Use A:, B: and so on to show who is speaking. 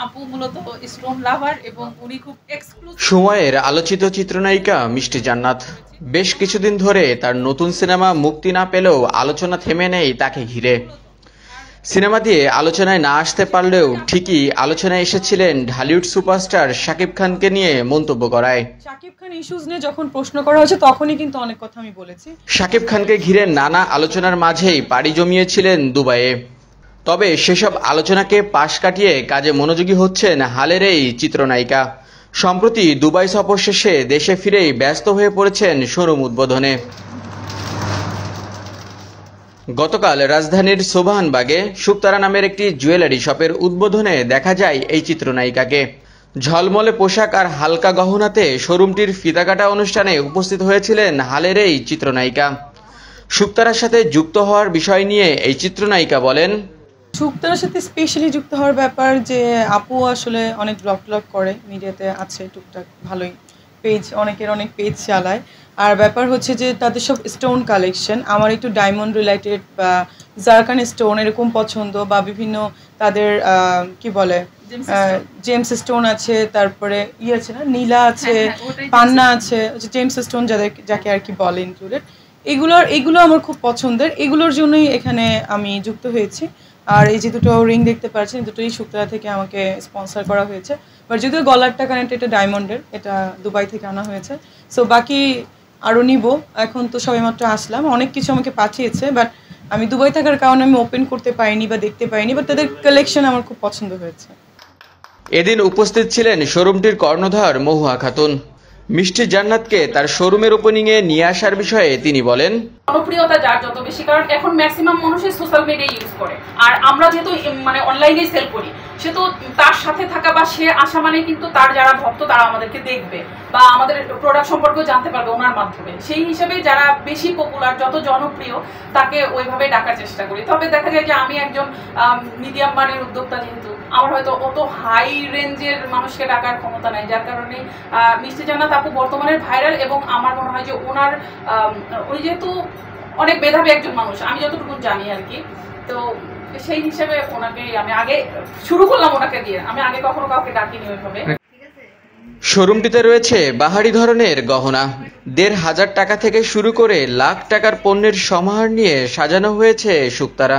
A: আপু মূলত স্টোন লাভার এবং উনি খুব এক্সক্লুসিভ।
B: সময়ের আলোচিত চিত্রনায়িকা মিষ্টি জান্নাত বেশ কিছুদিন ধরে তার নতুন সিনেমা মুক্তি না পেলেও আলোচনা থেমে নেই তাকে ঘিরে। সিনেমা দিয়ে আলোচনায় না আসতে পারলেও ঠিকই আলোচনায় এসেছিলেন ঢালিউড সুপারস্টার শাকিব খানকে নিয়ে মন্তব্য করায়।
C: শাকিব খান ইস্যুস নিয়ে যখন প্রশ্ন করা হয়েছে তখনই কিন্তু অনেক কথা আমি বলেছি।
B: শাকিব খানকে ঘিরে নানা আলোচনার মাঝেই পাড়ি জমিয়েছিলেন দুবাইয়ে। তবে সেসব আলোচনাকে পাশ কাটিয়ে কাজে মনোযোগী হচ্ছেন হালের এই চিত্রনায়িকা। সম্প্রতি দুবাই সফর শেষে দেশে ফিরেই ব্যস্ত হয়ে পড়েছেন শোরুম উদ্বোধনে। গতকাল রাজধানীর সোবহানবাগে শুকতারা নামের একটি জুয়েলারি শপের উদ্বোধনে দেখা যায় এই চিত্রনায়িকাকে। ঝলমলে পোশাক আর হালকা গহনাতে শোরুমটির ফিতাকাটা অনুষ্ঠানে উপস্থিত হয়েছিলেন হালের এই চিত্রনায়িকা। শুকতারার সাথে যুক্ত হওয়ার বিষয় নিয়ে এই চিত্রনায়িকা বলেন,
C: শুকতারার সাথে স্পেশালি যুক্ত হওয়ার ব্যাপার যে আপু আসলে অনেক ব্লগ করে, মিডিয়াতে আছে টুকটাক, ভালোই পেজ, অনেকের অনেক পেজ চালায়। আর ব্যাপার হচ্ছে যে তাদের সব স্টোন কালেকশন, আমার একটু ডায়মন্ড রিলেটেড বা জারকান স্টোন এরকম পছন্দ, বা বিভিন্ন তাদের কি বলে জেমস স্টোন আছে, তারপরে আছে না নীলা আছে, পান্না আছে, জেমস স্টোন যাকে আর কি বলে ইনক্লুডেড। এগুলো আমার খুব পছন্দের, এগুলোর জন্যই এখানে আমি যুক্ত হয়েছি। আর এই যে দুটো রিং দেখতে পাচ্ছেন, দুটোই শুকতারা থেকে আমাকে স্পন্সর করা হয়েছে। বাট যদিও গলারটা কানেক্ট, এটা ডায়মন্ডের, এটা দুবাই থেকে আনা হয়েছে। সো বাকি আরও নিব, এখন তো সবেমাত্র আসলাম, অনেক কিছু আমাকে পাঠিয়েছে, বাট আমি দুবাই থাকার কারণে আমি ওপেন করতে পারিনি বা দেখতে পারিনি, বাট তাদের কালেকশন আমার খুব পছন্দ হয়েছে।
B: এদিন উপস্থিত ছিলেন শোরুমটির কর্ণধার মহুয়া খাতুন। মিষ্টি জান্নাতকে তার শোরুমের ওপেনিংয়ে নিয়ে আসার বিষয়ে তিনি বলেন,
A: জনপ্রিয়তা যার যত বেশি, কারণ এখন ম্যাক্সিমাম মানুষই সোশ্যাল মিডিয়া ইউজ করে, আর আমরা যেহেতু মানে অনলাইনে সেল করি, সে তো তার সাথে থাকা বা সে আসা মানে কিন্তু তার যারা ভক্ত তারা আমাদেরকে দেখবে বা আমাদের প্রোডাক্ট সম্পর্কেও জানতে পারবে ওনার মাধ্যমে। সেই হিসেবে যারা বেশি পপুলার, যত জনপ্রিয়, তাকে ওইভাবে ডাকার চেষ্টা করি। তবে দেখা যায় যে আমি একজন মিডিয়াম মানের উদ্যোক্তা, যেহেতু আমার হয়তো অত হাই রেঞ্জের মানুষকে ডাকার ক্ষমতা নাই, যার কারণে মিষ্টি জান্নাত আপু বর্তমানের ভাইরাল। এবং আমার মনে হয় যে উনি যেহেতু অনেক মেধাবী একজন মানুষ, আমি যতটুকু জানি আর কি, তো সেই হিসেবে ওনাকে আমি আগে শুরু করলাম, ওনাকে দিয়ে। আমি আগে কখনো কাউকে ডাকিনি ওইভাবে।
B: শোরুমটিতে রয়েছে বাহারি ধরনের গহনা, ১৫০০ টাকা থেকে শুরু করে লাখ টাকার পণ্যের সমাহার নিয়ে সাজানো হয়েছে শুকতারা।